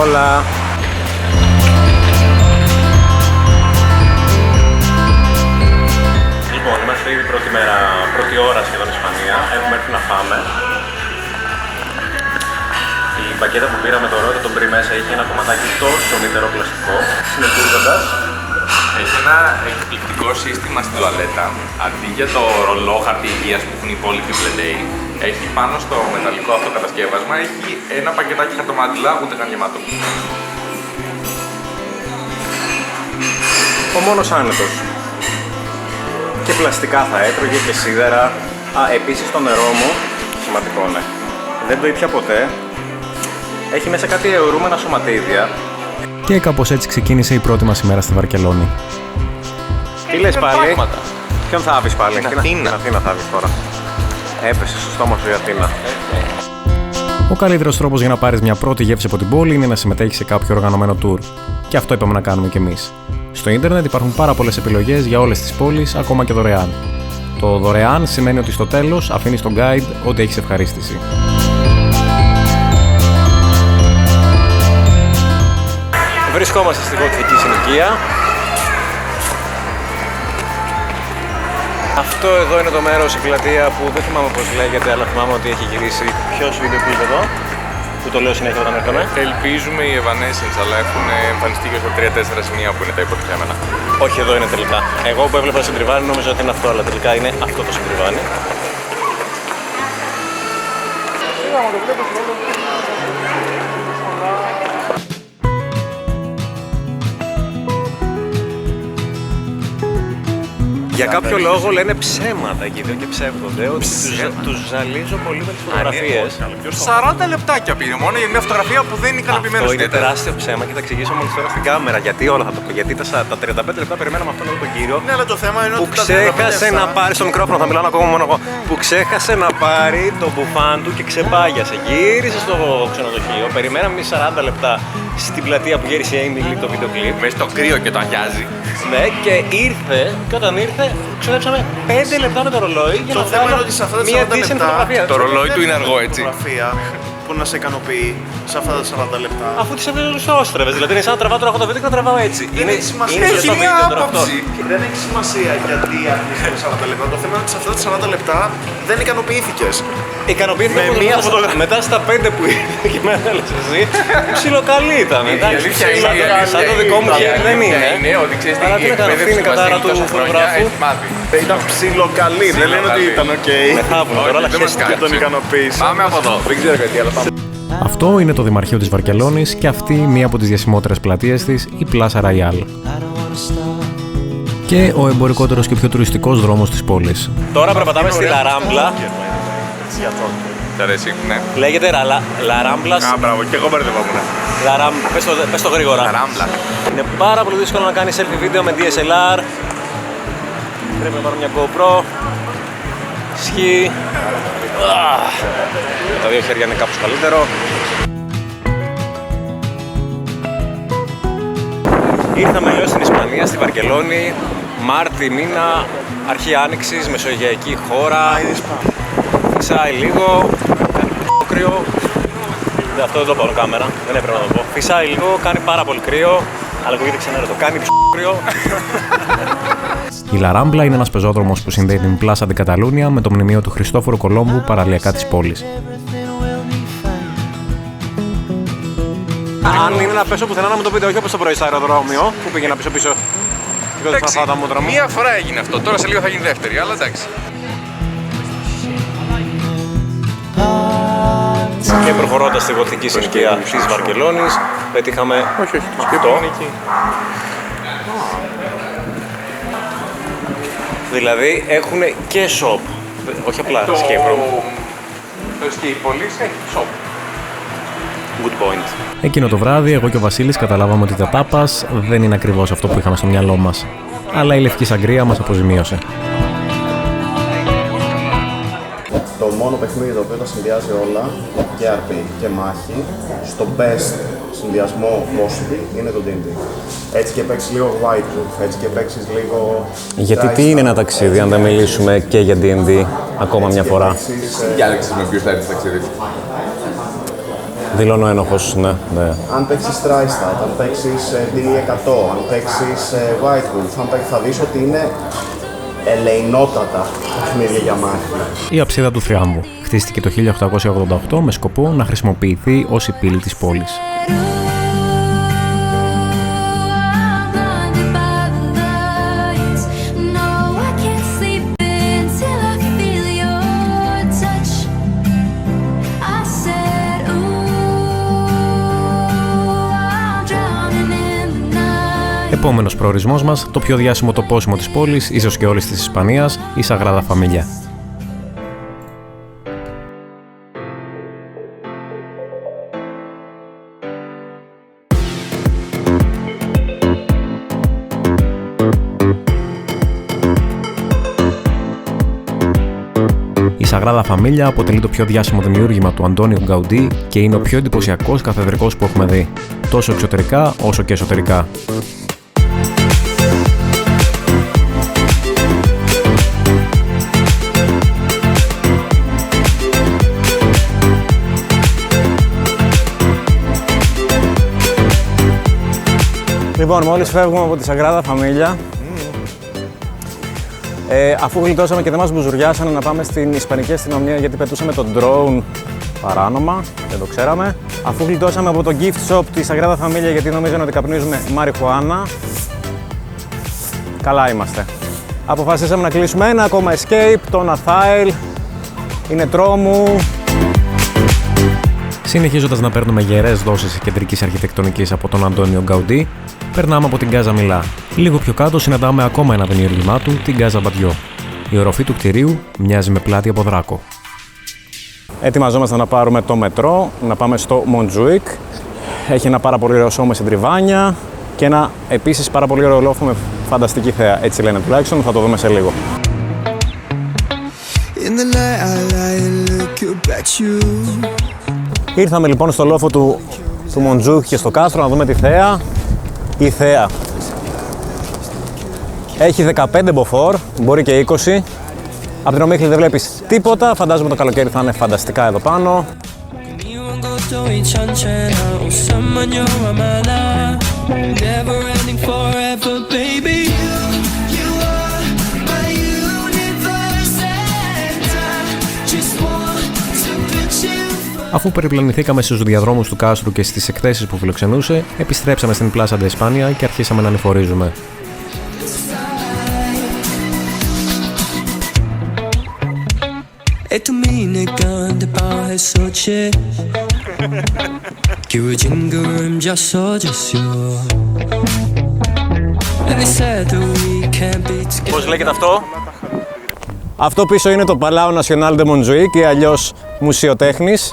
όλα. Λοιπόν, είμαστε ήδη πρώτη ώρα σχεδόν Ισπανία. Έχουμε έρθει να φάμε. Η μπακέτα που πήραμε τώρα, το μπρι μέσα, είχε ένα κομματάκι τόσο μητερό πλαστικό. Συνεχίζοντας, έχει ένα εκπληκτικό σύστημα στην τουαλέτα. Αντί για το ρολό χαρτί υγείας που έχουν οι υπόλοιποι πλεντέοι, έχει πάνω στο μεταλλικό αυτό κατασκεύασμα, έχει ένα πακετάκι χαρτομάτιλα, ούτε καν γεμάτο. ο μόνος άνετος. Και πλαστικά θα έτρωγε και σίδερα. Επίσης το νερό μου, σημαντικό ναι, δεν το ήπια ποτέ. Έχει μέσα κάτι αιωρούμενα σωματίδια. Και κάπως έτσι ξεκίνησε η πρώτη μας ημέρα στη Βαρκελόνη. Τι λες πάλι, Πράγματα. ποιον θα άβεις πάλι? Την Αθήνα. Την Αθήνα θα άβεις τώρα. Έπεσε στο στόμα σου η Αθήνα. Ο καλύτερος τρόπος για να πάρεις μια πρώτη γεύση από την πόλη είναι να συμμετέχεις σε κάποιο οργανωμένο tour. Και αυτό είπαμε να κάνουμε κι εμείς. Στο ίντερνετ υπάρχουν πάρα πολλές επιλογές για όλες τις πόλεις, ακόμα και δωρεάν. Το δωρεάν σημαίνει ότι στο τέλος αφήνεις τον guide ό,τι έχεις ευχαρίστηση. Βρισκόμαστε στη γοτθική συνοικία. Αυτό εδώ είναι το μέρος, η πλατεία που δεν θυμάμαι πώς λέγεται, αλλά θυμάμαι ότι έχει γυρίσει. Ποιος βίντεο κλιπ εδώ, που το λέω συνέχεια όταν έρχομαι. Ελπίζουμε οι Evanescence, αλλά έχουν εμφανιστεί και σε 3-4 σημεία που είναι τα υποτιθέμενα. Όχι, εδώ είναι τελικά. Εγώ που έβλεπα συντριβάνι νόμιζα ότι είναι αυτό, αλλά τελικά είναι αυτό το συντριβάνι. Για κάποιο λόγο λένε ψέματα εκεί δύο και ψεύδονται ότι τους ζαλίζω πολύ με τις φωτογραφίες. 40 λεπτάκια πήρε μόνο για μια φωτογραφία που δεν είναι ικανοποιημένος. Αυτό είναι τεράστιο ψέμα και θα εξηγήσω μόλις τώρα στην κάμερα. Γιατί όλα θα το πω. Γιατί τα 35 λεπτά περιμέναμε αυτόν τον κύριο. Ναι, αλλά το θέμα είναι που ότι ξέχασε να πάρει στο μικρόφωνο, θα μιλάω ακόμα μόνο εγώ. Που ξέχασε να πάρει το μπουφάν του και ξεπάγιασε. Γύρισε στο ξενοδοχείο, περιμέναμε εμείς 40 λεπτά στην πλατεία που γύρισε η Emily το βίντεο κλιπ. Μέσα στο κρύο και το αγιάζει. Ναι, και ήρθε, και όταν ήρθε, ξοδέψαμε 5 λεπτά με το ρολόι για το να θέμα είναι βγάλω ότι σε αυτά τα μια 40 decent λεπτά φωτογραφία. Το ρολόι του είναι αργό, έτσι. Φωτογραφία που να σε ικανοποιεί σε αυτά τα 40 λεπτά. Αφού τις έβγαλε στο όστρεβες, δηλαδή είναι σαν να τραβάω τώρα εγώ το βίντεο και να τραβάω έτσι. Δεν έχει σημασία. είναι Έχει στο μια βίντεο τώρα αυτό. άποψη. Δεν έχει σημασία γιατί άρχισαν 40 λεπτά. Το θέμα είναι ότι σε αυτά τα 40 λεπτά δεν ικανοποιήθηκες. Ικανοποιήθηκα Με μία φωτογραφία. μετά στα 5 που ήρθε και με έλεγες εσύ, ψιλοκαλή ήταν. Εντάξει, αλήθεια σαν το δικό μου χέρι δεν είναι. Είναι ότι ξέρεις Αλλά τι να κάνω, αυτή είναι η κατάρα του φωτογράφου. Ήταν ψιλοκαλή. Δεν λένε ότι ήταν οκ. Με θάβουν τώρα, αλλά δεν μας χέστηκα. Και τον ικανοποίησε. Πάμε από εδώ. Δεν ξέρω γιατί, αλλά πάμε. Αυτό είναι το Δημαρχείο της Βαρκελόνης και αυτή μία από τις διασημότερες πλατείες της, η Πλάσα Ραϊάλ. Και ο εμπορικότερος και πιο τουριστικός δρόμος της πόλης. Τώρα περπατάμε στη Λαράμπλα. Τ' αρέσει, ναι. Λέγεται Λαράμπλα. Μπράβο, και εγώ μπερδευόμουν. Πες το γρήγορα. Ράμπλα. Είναι πάρα πολύ δύσκολο να κάνεις selfie βίντεο με DSLR. Πρέπει να πάρω μια GoPro. Σκι. Τα δύο χέρια είναι κάπως καλύτερο. Ήρθαμε λέω στην Ισπανία, στη Βαρκελόνη, Μάρτι μήνα, αρχή άνοιξης, μεσογειακή χώρα. Φυσάει λίγο, κάνει κρύο. Αυτό δεν το πάρω κάμερα, δεν έπρεπε να το πω. Φυσάει λίγο, κάνει πάρα πολύ κρύο, αλλά ακούγεται ξενέρωτο. Κάνει κρύο. Η Λαράμπλα είναι ένας πεζόδρομος που συνδέει την Πλάσα Ντε Καταλούνια με το μνημείο του Χριστόφορου Κολόμβου παραλιακά της πόλης. Αν είναι να πέσω πουθενά να μου το πείτε, όχι όπως το πρωί στο αεροδρόμιο που πήγαινα πίσω-πίσω. Εντάξει, μία φορά έγινε αυτό. Τώρα σε λίγο θα γίνει δεύτερη, αλλά εντάξει. Και προχωρώντας στη γοτθική συνοικία της Βαρκελόνης, πετύχαμε αυτό. Δηλαδή έχουν και shop, όχι απλά escape room. Το escape police έχει shop. Good point. Εκείνο το βράδυ, εγώ και ο Βασίλης καταλάβαμε ότι τα τάπας δεν είναι ακριβώς αυτό που είχαμε στο μυαλό μας. Αλλά η λευκή σαγκρία μας αποζημίωσε. Το μόνο παιχνίδι το οποίο τα συνδυάζει όλα, και RP και μάχη, στο best συνδυασμό possible είναι το D&D. Έτσι και παίξεις λίγο White Wolf, έτσι και παίξεις λίγο... Γιατί τι είναι ένα ταξίδι, αν δεν μιλήσουμε και για D&D ακόμα μια φορά. Διάλεξες με ποιους θα έρθεις ταξίδι. Δηλώνω ένοχος, ναι. Αν παίξεις TriStat, αν παίξεις D100, αν παίξεις White Wolf, θα δεις ότι είναι ελεηνότατα παιχνίδια για μάχη. Η αψίδα του Θριάμβου χτίστηκε το 1888 με σκοπό να χρησιμοποιηθεί ως η πύλη της πόλης. Επόμενος προορισμός μας, το πιο διάσημο τοπόσιμο της πόλης, ίσως και όλης της Ισπανίας, η Σαγράδα Φαμίλια. Η Σαγράδα Φαμίλια αποτελεί το πιο διάσημο δημιούργημα του Αντώνιο Γκαουντί και είναι ο πιο εντυπωσιακός καθεδρικός που έχουμε δει, τόσο εξωτερικά όσο και εσωτερικά. Λοιπόν, μόλις φεύγουμε από τη Σαγράδα Φαμίλια, αφού γλιτώσαμε και δεν μας μπουζουριάσανε να πάμε στην Ισπανική αστυνομία γιατί πετούσαμε τον drone παράνομα, δεν το ξέραμε. Αφού γλιτώσαμε από το gift shop της Σαγράδα Φαμίλια γιατί νομίζανε ότι καπνίζουμε μαριχουάνα, καλά είμαστε. Αποφασίσαμε να κλείσουμε ένα ακόμα escape, το Ναθάιλ, είναι τρόμου. Συνεχίζοντας να παίρνουμε γερές δόσεις κεντρικής αρχιτεκτονικής από τον Αντώνιο Γκαουντί, περνάμε από την Casa Milà. Λίγο πιο κάτω συναντάμε ακόμα ένα δημιούργημά του, την Casa Batlló. Η οροφή του κτηρίου μοιάζει με πλάτη από δράκο. Ετοιμαζόμαστε να πάρουμε το μετρό, να πάμε στο Montjuïc. Έχει ένα πάρα πολύ ωραίο σώμα με συντριβάνια και ένα επίσης πάρα πολύ ωραίο λόφο με φανταστική θέα. Έτσι λένε τουλάχιστον, θα το δούμε σε λίγο. Ήρθαμε λοιπόν στο λόφο του Montjuïc και στο κάστρο να δούμε τη θέα. Η θέα έχει 15 μποφόρ, μπορεί και 20. Από την ομίχλη δεν βλέπεις τίποτα, φαντάζομαι το καλοκαίρι θα είναι φανταστικά εδώ πάνω. Αφού περιπλανηθήκαμε στους διαδρόμους του κάστρου και στις εκθέσεις που φιλοξενούσε, επιστρέψαμε στην Plaza de España και αρχίσαμε να ανηφορίζουμε. Πώς λέγεται αυτό? Αυτό πίσω είναι το Palau Nacional de Montjuïc ή αλλιώς Μουσείο Τέχνης.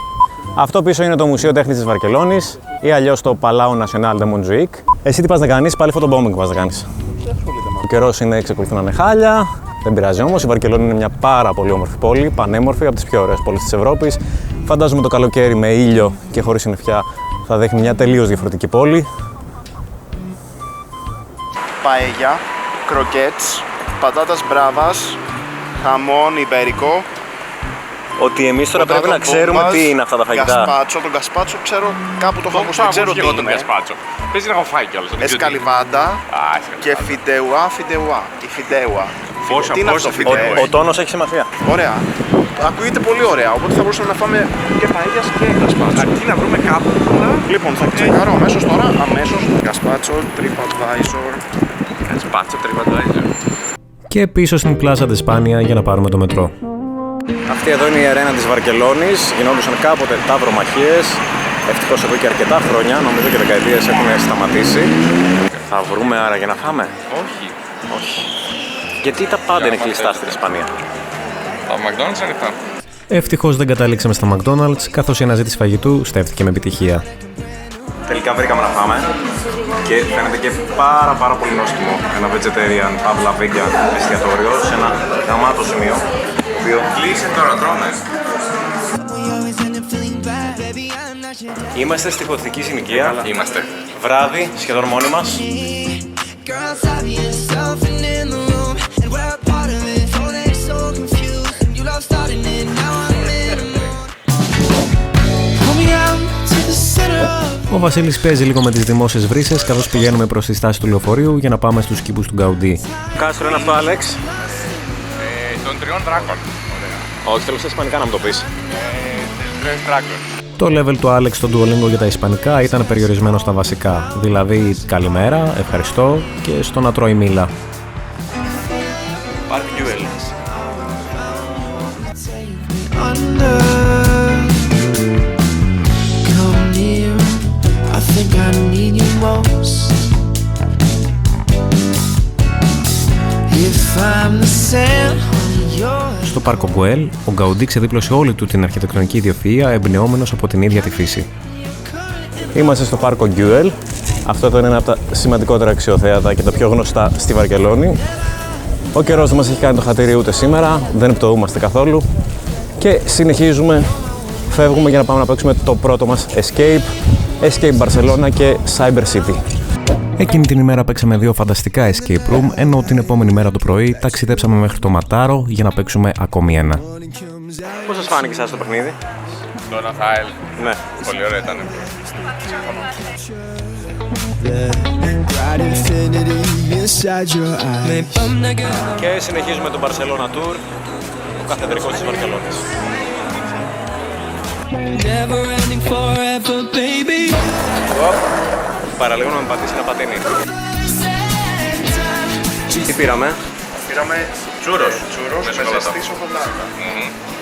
Αυτό πίσω είναι το Μουσείο Τέχνης της Βαρκελόνης ή αλλιώς το Palau Nacional de Montjuïc. Εσύ τι πας να κάνεις, πάλι photobombing πας να κάνεις. Ο καιρός εξακολουθεί να είναι χάλια, δεν πειράζει όμως. Η Βαρκελόνη είναι μια πάρα πολύ όμορφη πόλη, πανέμορφη, από τις πιο ωραίες πόλεις της Ευρώπης. Φαντάζομαι το καλοκαίρι με ήλιο και χωρίς συννεφιά θα δείχνει μια τελείως διαφορετική πόλη. Παέγια, κροκέτς, πατάτας μπράβας, χαμόν ιμπερικό. Ότι εμείς τώρα πρέπει να ξέρουμε τι είναι αυτά τα φαγητά. Γκασπάτσο, τον γκασπάτσο ξέρω, κάπου το έχω ακούσει, δεν ξέρω τι εγώ τον είναι. γκασπάτσο. Παίζει να έχω φάει κιόλας. Εσκαλιβάντα και φιντεουά. Η φιντεουά. Τι είναι αυτό φιντεουά? Ο τόνος έχει σημασία. Ωραία. Ακούγεται πολύ ωραία, οπότε θα μπορούσαμε να φάμε και παέγιας και γκασπάτσο. Αρκεί να βρούμε κάπου. Λοιπόν, θα τσεκάρω αμέσως τώρα, γκασπάτσο, TripAdvisor. Γκασπάτσο, TripAdvisor. Και πίσω στην Plaza de España για να πάρουμε το μετρό. Αυτή εδώ είναι η αρένα της Βαρκελόνης. Γινόντουσαν κάποτε ταυρομαχίες. Ευτυχώς εδώ και αρκετά χρόνια, νομίζω και δεκαετίες έχουν σταματήσει. Θα βρούμε άρα για να φάμε? Όχι. Γιατί τα πάντα είναι κλειστά στην Ισπανία. Τα McDonald's ανοιχτά. Ευτυχώς δεν καταλήξαμε στα McDonald's, καθώς η αναζήτηση φαγητού στέφθηκε με επιτυχία. Τελικά βρήκαμε να φάμε και φαίνεται και πάρα πολύ νόστιμο. Ένα vegetarian, παύλα vegan εστιατόριο σε ένα γαμάτο σημείο. Κλείσε τώρα, τρώμε. Είμαστε στη γοτθική συνοικία. Είμαστε. Βράδυ, σχεδόν μόνοι μας. Ο Βασίλης παίζει λίγο με τις δημόσιες βρύσες καθώς πηγαίνουμε προς τη στάση του λεωφορείου για να πάμε στους κήπους του Γκαουντί. Κάστρο είναι αυτό, Άλεξ? Των τριών δράκων. Όχι, θέλω στα ισπανικά να μου το πεις. Τρεις δράκων. Το level του Άλεξ στο Duolingo για τα ισπανικά ήταν περιορισμένο στα βασικά, δηλαδή καλημέρα, ευχαριστώ και στο να τρώει μήλα. Πάρκ Γιούελ. Στο πάρκο Γκουέλ, ο Γκαουντί ξεδίπλωσε όλη του την αρχιτεκτονική ιδιοφυΐα εμπνεόμενος από την ίδια τη φύση. Είμαστε στο πάρκο Γκιούελ. Αυτό είναι ένα από τα σημαντικότερα αξιοθέατα και τα πιο γνωστά στη Βαρκελόνη. Ο καιρός δεν μας έχει κάνει το χατήρι ούτε σήμερα, δεν πτωούμαστε καθόλου και συνεχίζουμε, φεύγουμε για να πάμε να παίξουμε το πρώτο μας Escape Barcelona και Cyber City. Εκείνη την ημέρα παίξαμε 2 φανταστικά escape room, ενώ την επόμενη μέρα το πρωί ταξιδέψαμε μέχρι το Ματάρο για να παίξουμε ακόμη ένα. Πώς σας φάνηκε εσάς το παιχνίδι? Το Ναθάελ. Ναι. Πολύ ωραίο ήταν. Και συνεχίζουμε το Barcelona Tour, το καθεδρικό της Βαρκελόνης. Παραλίγο να με πατήσει ένα πατίνι. Τι πήραμε? Πήραμε Τσούρος. τσούρος με ζεστή σοκολάτα.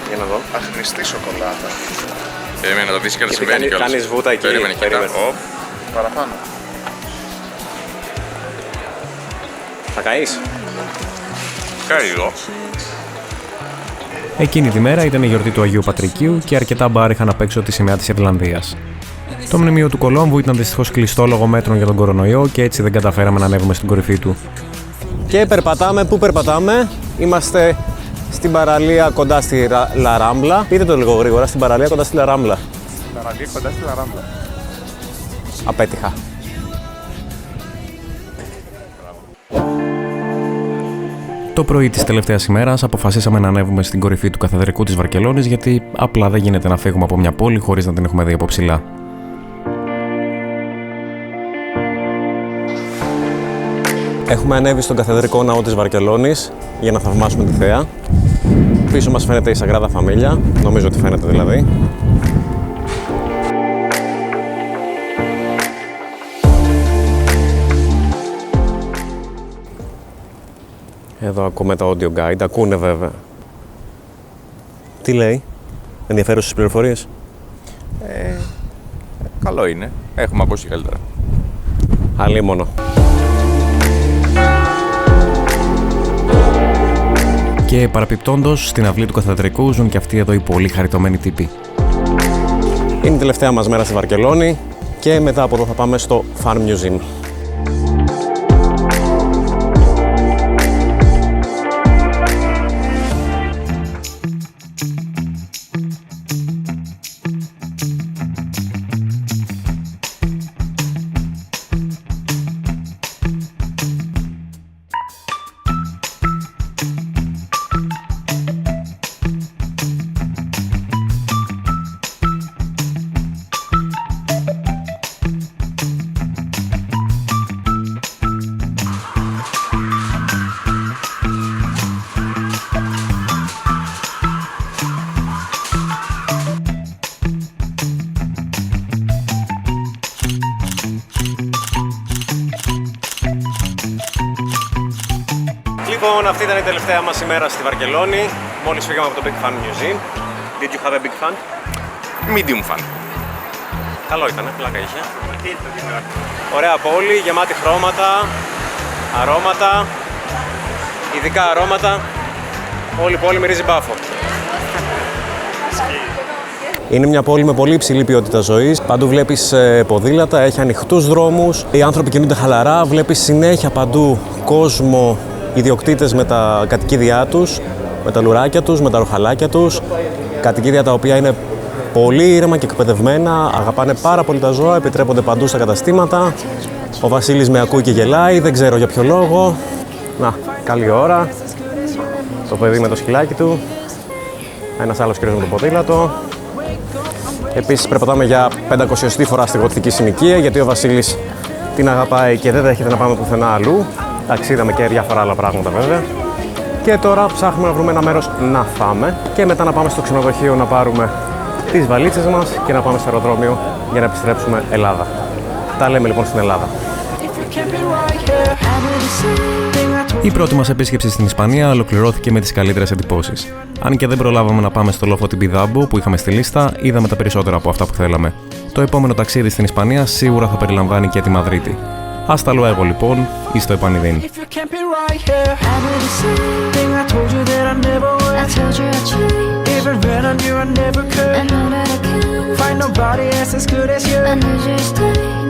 Για να δω. Αχνηστή σοκολάτα. Περίμενε να το δεις και να Γιατί συμβαίνει κιόλας. κάνεις βούτα εκεί. Περίμενε, κοίτα. Περίμενε. Οπ. Παραπάνω. Θα καείς? Κάει λίγο. Εκείνη τη μέρα ήταν η γιορτή του Αγίου Πατρικίου και αρκετά μπαρ είχαν απ' έξω τη σημαία της Ιρλανδίας. Το μνημείο του Κολόμβου ήταν δυστυχώς κλειστό λόγω μέτρων για τον κορονοϊό και έτσι δεν καταφέραμε να ανέβουμε στην κορυφή του. Και περπατάμε, πού περπατάμε? Είμαστε στην παραλία κοντά στη Λαράμπλα. Πείτε το λίγο γρήγορα, στην παραλία κοντά στη Λαράμπλα. Παραλία κοντά στη Λαράμπλα. Απέτυχα. Το πρωί της τελευταίας ημέρας αποφασίσαμε να ανέβουμε στην κορυφή του καθεδρικού της Βαρκελόνης γιατί απλά δεν γίνεται να φύγουμε από μια πόλη χωρίς να την έχουμε δει από ψηλά. Έχουμε ανέβει στον καθεδρικό ναό της Βαρκελόνης για να θαυμάσουμε τη θέα. Πίσω μας φαίνεται η Σαγκράδα Φαμίλια, νομίζω ότι φαίνεται δηλαδή. Εδώ ακούμε τα audio guide, ακούνε βέβαια. Τι λέει, ενδιαφέρουσες πληροφορίες? Καλό είναι. Έχουμε ακούσει καλύτερα. Αλίμονο. Και παραπιπτόντως, στην αυλή του καθεδρικού ζουν και αυτοί εδώ οι πολύ χαριτωμένοι τύποι. Είναι η τελευταία μας μέρα στη Βαρκελόνη και μετά από εδώ θα πάμε στο Farm Museum. Λοιπόν, αυτή ήταν η τελευταία μας ημέρα στη Βαρκελόνη. Μόλις φύγαμε από το Big Fan Museum. Did you have a big fan? Medium fan. Καλό ήταν, πλάκα είχε. Ωραία πόλη, γεμάτη χρώματα, αρώματα, ειδικά αρώματα. Όλη η πόλη μυρίζει μπάφο. Είναι μια πόλη με πολύ υψηλή ποιότητα ζωής. Παντού βλέπεις ποδήλατα, έχει ανοιχτούς δρόμους. Οι άνθρωποι κινούνται χαλαρά. Βλέπεις συνέχεια παντού κόσμο, ιδιοκτήτες με τα κατοικίδια τους, με τα λουράκια τους, με τα ροχαλάκια τους. Κατοικίδια τα οποία είναι πολύ ήρεμα και εκπαιδευμένα, αγαπάνε πάρα πολύ τα ζώα, επιτρέπονται παντού στα καταστήματα. Ο Βασίλης με ακούει και γελάει, δεν ξέρω για ποιο λόγο. Να, καλή ώρα. Το παιδί με το σκυλάκι του. Ένας άλλος κύριος με το ποδήλατο. Επίσης περπατάμε για 500η φορά στη γοτθική συνοικία, γιατί ο Βασίλης την αγαπάει και δεν δέχεται να πάμε πουθενά αλλού. Εντάξει, είδαμε και διάφορα άλλα πράγματα βέβαια. Και τώρα ψάχνουμε να βρούμε ένα μέρος να φάμε και μετά να πάμε στο ξενοδοχείο να πάρουμε τις βαλίτσες μας και να πάμε στο αεροδρόμιο για να επιστρέψουμε Ελλάδα. Τα λέμε λοιπόν στην Ελλάδα. Η πρώτη μας επίσκεψη στην Ισπανία ολοκληρώθηκε με τις καλύτερες εντυπώσεις. Αν και δεν προλάβαμε να πάμε στο Λόφο Τιμπιδάμπο που είχαμε στη λίστα, είδαμε τα περισσότερα από αυτά που θέλαμε. Το επόμενο ταξίδι στην Ισπανία σίγουρα θα περιλαμβάνει και τη Μαδρίτη. Hasta luego λοιπόν, ή στο επανειδήν. Even when I knew I never could, find nobody else as good as you. I need you to stay.